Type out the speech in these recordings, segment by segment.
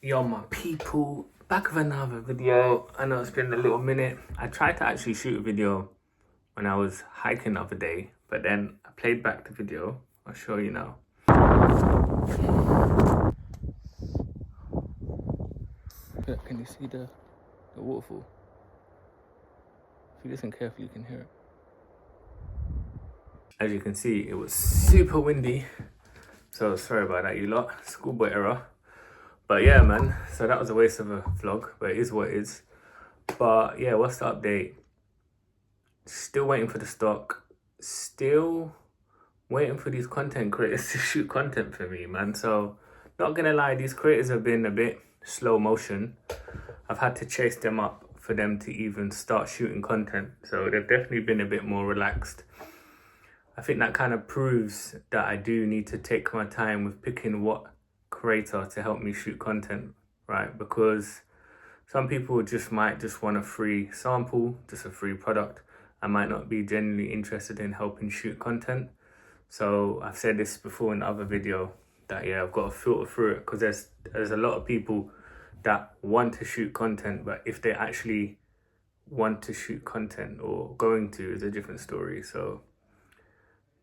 Yo, my people, back with another video. I know it's been a little minute. I tried to actually shoot a video when I was hiking the other day, but then I played back the video. I'll show you now. Can you see the waterfall? If you listen carefully, you can hear it. As you can see, it was super windy. So sorry about that, you lot. Schoolboy error. But yeah, man, so that was a waste of a vlog, but it is what it is. But yeah, what's the update? Still waiting for the stock. Still waiting for these content creators to shoot content for me, man. So not gonna lie, these creators have been a bit slow motion. I've had to chase them up for them to even start shooting content. So they've definitely been a bit more relaxed. I think that kind of proves that I do need to take my time with picking what creator to help me shoot content, right? Because some people might just want a free sample, just a free product. I might not be genuinely interested in helping shoot content. So I've said this before in the other video that yeah, I've got to filter through it because there's a lot of people that want to shoot content, but if they actually want to shoot content or going to is a different story. So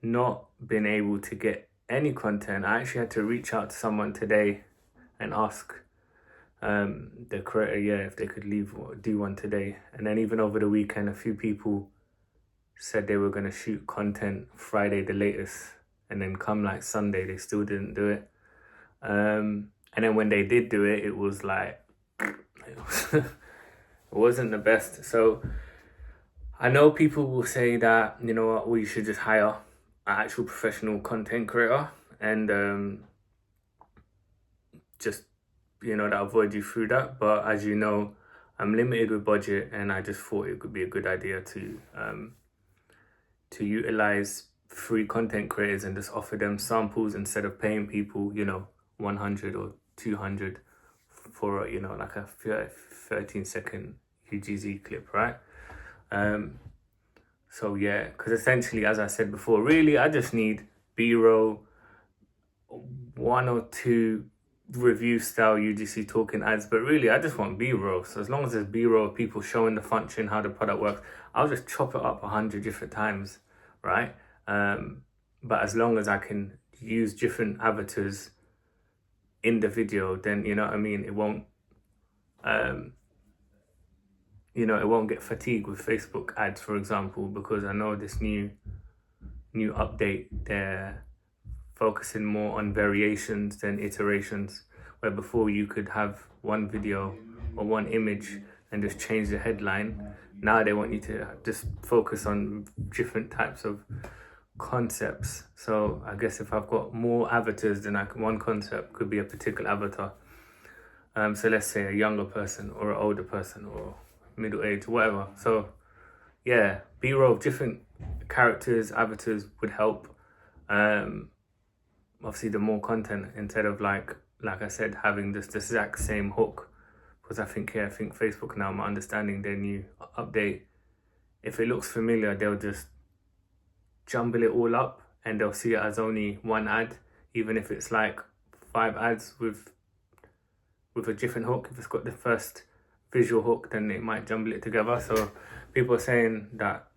not being able to get any content, I actually had to reach out to someone today and ask the creator, yeah, if they could do one today. And then even over the weekend, a few people said they were going to shoot content Friday the latest, and then come like Sunday, they still didn't do it. And then when they did do it, it was like, it wasn't the best. So I know people will say that, you know what, we should just hire an actual professional content creator and just, you know, that avoid you through that. But as you know, I'm limited with budget, and I just thought it could be a good idea to utilize free content creators and just offer them samples instead of paying people, you know, 100 or 200 for, you know, like a 13-second UGC clip, right? So yeah, because essentially, as I said before, really I just need B-roll, 1 or 2 review style UGC talking ads, but really I just want B-roll. So as long as there's B-roll, people showing the function, how the product works, I'll just chop it up 100 different times, right? But as long as I can use different avatars in the video, then, you know what I mean, it won't you know, it won't get fatigued with Facebook ads, for example, because I know this new update, they're focusing more on variations than iterations, where before you could have one video or one image and just change the headline. Now they want you to just focus on different types of concepts. So I guess if I've got more avatars, then one concept could be a particular avatar. So let's say a younger person or an older person or middle age, whatever. So yeah, B-roll of different characters, avatars would help. Obviously the more content, instead of like I said, having this exact same hook, because I think Facebook now, my understanding, their new update, if it looks familiar, they'll just jumble it all up and they'll see it as only one ad, even if it's like 5 ads with a different hook. If it's got the first visual hook, then it might jumble it together. So people are saying that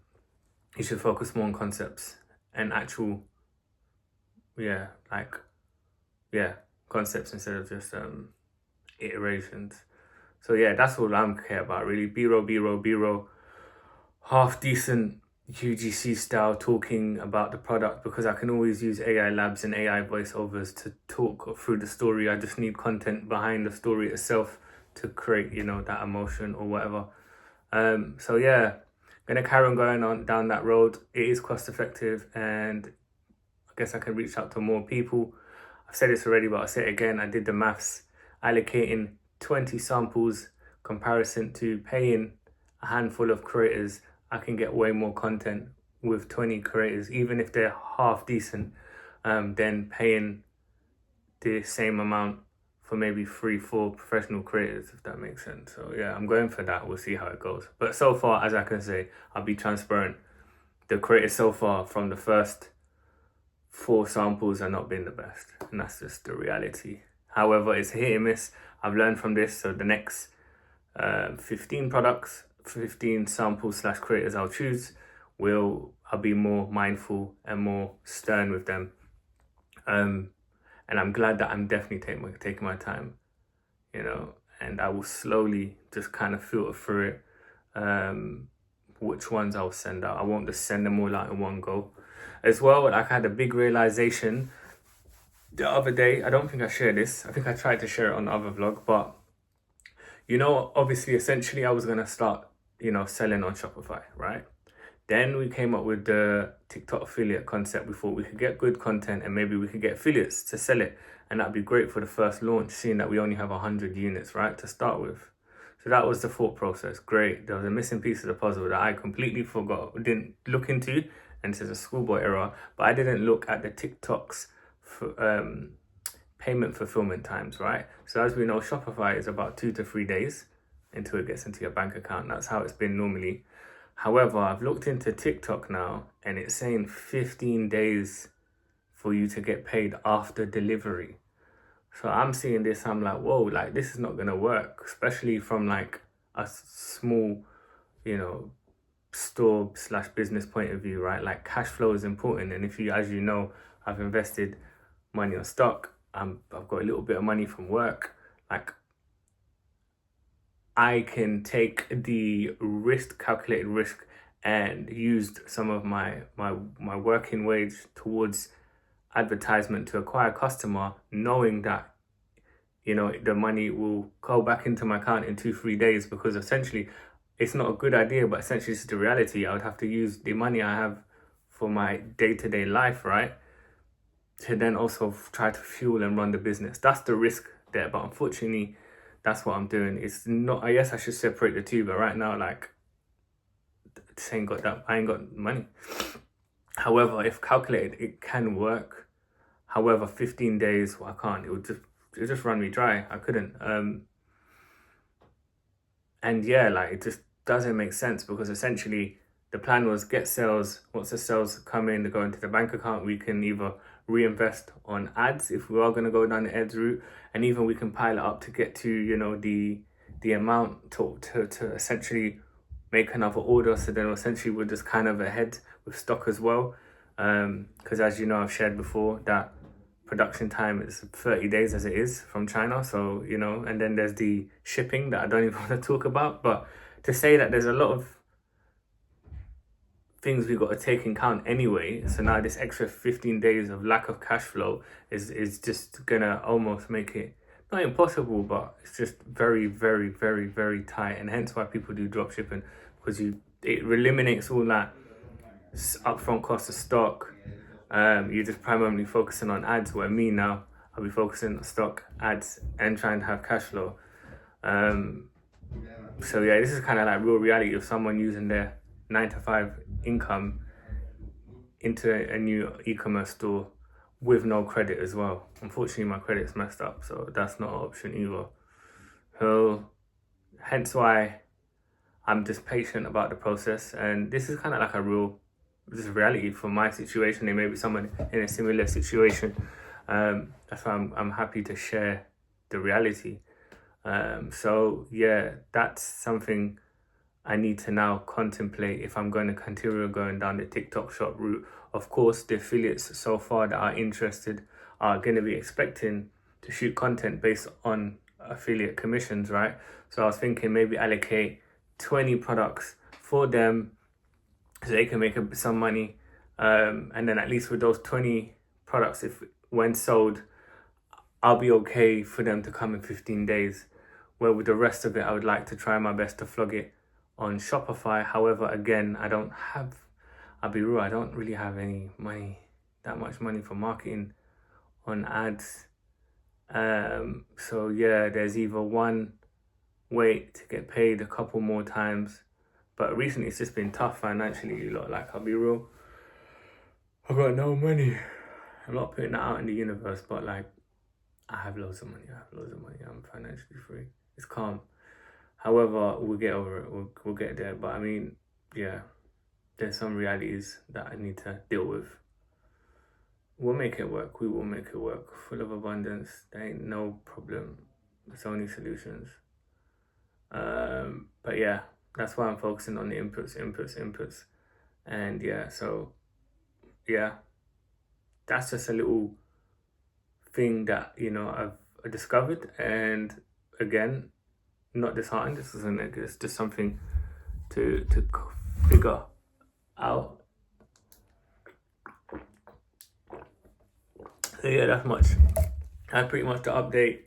you should focus more on concepts and actual concepts instead of just iterations. So yeah, that's all I'm care about really. B-roll, half decent UGC style talking about the product, because I can always use AI labs and AI voiceovers to talk through the story. I just need content behind the story itself to create, you know, that emotion or whatever. So yeah, gonna carry on going on down that road. It is cost effective, and I guess I can reach out to more people. I've said this already, but I'll say it again. I did the maths, allocating 20 samples comparison to paying a handful of creators. I can get way more content with 20 creators, even if they're half decent, than paying the same amount for maybe 3-4 professional creators, if that makes sense. So yeah, I'm going for that. We'll see how it goes. But so far, as I can say, I'll be transparent. The creators so far from the first 4 samples are not been the best, and that's just the reality. However, it's hit and miss. I've learned from this. So the next 15 products, 15 samples slash creators I'll choose, I'll be more mindful and more stern with them. And I'm glad that I'm definitely taking my time, you know, and I will slowly just kind of filter through it, which ones I'll send out. I won't just send them all out in one go. As well, like I had a big realization the other day. I don't think I shared this. I think I tried to share it on the other vlog, but you know, obviously, essentially, I was gonna start, you know, selling on Shopify, right? Then we came up with the TikTok affiliate concept. We thought we could get good content and maybe we could get affiliates to sell it. And that'd be great for the first launch, seeing that we only have 100 units, right, to start with. So that was the thought process. Great. There was a missing piece of the puzzle that I completely forgot, didn't look into, and this is a schoolboy error, but I didn't look at the TikTok's payment fulfillment times, right? So as we know, Shopify is about 2 to 3 days until it gets into your bank account. That's how it's been normally. However, I've looked into TikTok now and it's saying 15 days for you to get paid after delivery. So I'm seeing this, I'm like, whoa, like this is not gonna work, especially from like a small, you know, store slash business point of view, right? Like cash flow is important. And if you, as you know, I've invested money on stock, I've got a little bit of money from work, like I can take the calculated risk and used some of my working wage towards advertisement to acquire a customer, knowing that, you know, the money will go back into my account in 2-3 days, because essentially it's not a good idea, but essentially it's the reality. I would have to use the money I have for my day-to-day life, right, to then also try to fuel and run the business. That's the risk there, but unfortunately that's what I'm doing. It's not, I guess I should separate the two, but right now, like, I ain't got money. However, if calculated, it can work. However, 15 days, well, I can't. It would just run me dry. I couldn't. And yeah, like, it just doesn't make sense, because essentially the plan was get sales. Once the sales come in, they go into the bank account, we can either reinvest on ads if we are going to go down the ads route, and even we can pile it up to get to, you know, the amount to essentially make another order. So then essentially we're just kind of ahead with stock as well, because as you know, I've shared before that production time is 30 days as it is from China. So, you know, and then there's the shipping that I don't even want to talk about. But to say that there's a lot of things we've got to take in count anyway. So now this extra 15 days of lack of cash flow is just gonna almost make it not impossible, but it's just very, very, very, very tight. And hence why people do drop shipping, because it eliminates all that upfront cost of stock. You're just primarily focusing on ads, where me now, I'll be focusing on stock, ads, and trying to have cash flow. So yeah, this is kind of like real reality of someone using their 9-to-5 income into a new e-commerce store with no credit as well. Unfortunately, my credit's messed up, so that's not an option either. So hence why I'm just patient about the process. And this is kind of like this is reality for my situation. There may be someone in a similar situation. That's why I'm happy to share the reality. So yeah, that's something I need to now contemplate if I'm going to continue going down the TikTok shop route. Of course, the affiliates so far that are interested are going to be expecting to shoot content based on affiliate commissions, right? So I was thinking maybe allocate 20 products for them so they can make some money. And then at least with those 20 products, if when sold, I'll be okay for them to come in 15 days. Where with the rest of it, I would like to try my best to flog it on Shopify. However, again, I'll be real, I don't really have any money, that much money for marketing on ads. So yeah, there's either one, wait to get paid a couple more times. But recently it's just been tough financially, like, I'll be real, I've got no money. I'm not putting that out in the universe, but like, I have loads of money, I'm financially free. It's calm. However, we'll get over it. We'll get there. But I mean, yeah, there's some realities that I need to deal with. We'll make it work. We will make it work. Full of abundance. There ain't no problem. Sony Solutions. But yeah, that's why I'm focusing on the inputs. And yeah, so yeah, that's just a little thing that, you know, I've discovered. And again, not disheartened. This isn't it. It's just something to figure out. So yeah, that's much. I pretty much the update.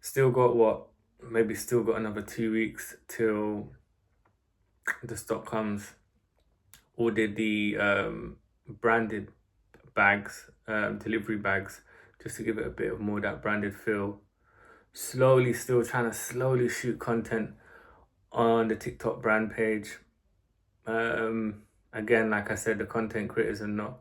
Still got what? Maybe still got another 2 weeks till the stock comes. Ordered the branded bags, delivery bags, just to give it a bit of more of that branded feel. Slowly, still trying to slowly shoot content on the TikTok brand page. Again, like I said, the content creators are not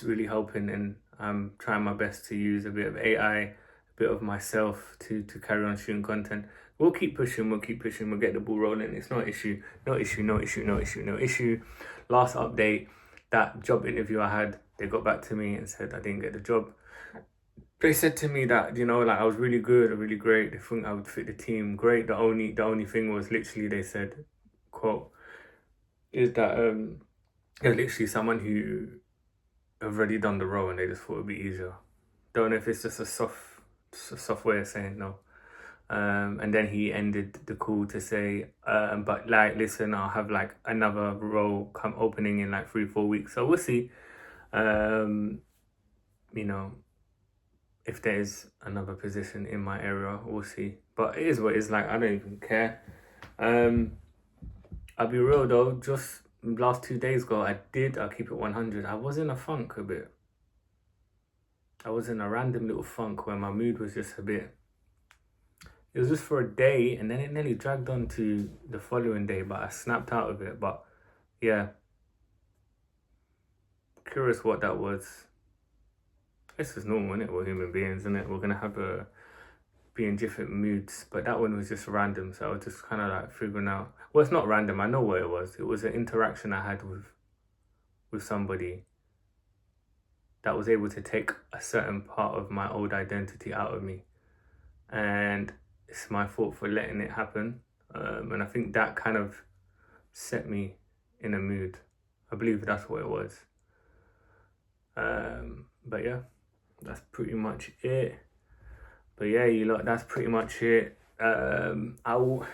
really helping, and I'm trying my best to use a bit of AI, a bit of myself to carry on shooting content. We'll keep pushing, we'll get the ball rolling. It's not issue. Last update, that job interview I had, they got back to me and said I didn't get the job. They said to me that, you know, like I was really good, really great. They think I would fit the team great. The only thing was literally, they said, quote, is that there's literally someone who have already done the role and they just thought it'd be easier. Don't know if it's just a soft way of saying no. And then he ended the call to say, but like, listen, I'll have like another role come opening in like 3-4 weeks. So we'll see. You know, if there's another position in my area, we'll see. But it is what it is. Like, I don't even care. I'll be real though, just last 2 days ago, I'll keep it 100. I was in a funk a bit. I was in a random little funk where my mood was just a bit, it was just for a day, and then it nearly dragged on to the following day, but I snapped out of it. But yeah, curious what that was. This is normal, isn't it? We're human beings, isn't it? We're gonna have be in different moods, but that one was just random, so I was just kind of like figuring out. Well, it's not random. I know what it was. It was an interaction I had with somebody that was able to take a certain part of my old identity out of me, and it's my fault for letting it happen. And I think that kind of set me in a mood. I believe that's what it was. But yeah, that's pretty much it. But yeah, you lot, that's pretty much it. I will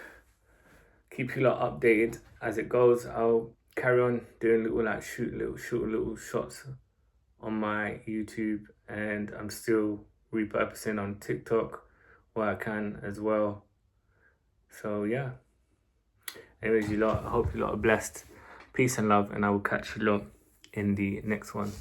keep you lot updated as it goes. I'll carry on doing shoot little shots on my YouTube, and I'm still repurposing on TikTok where I can as well. So yeah. Anyways, you lot, I hope you lot are blessed. Peace and love, and I will catch you lot in the next one.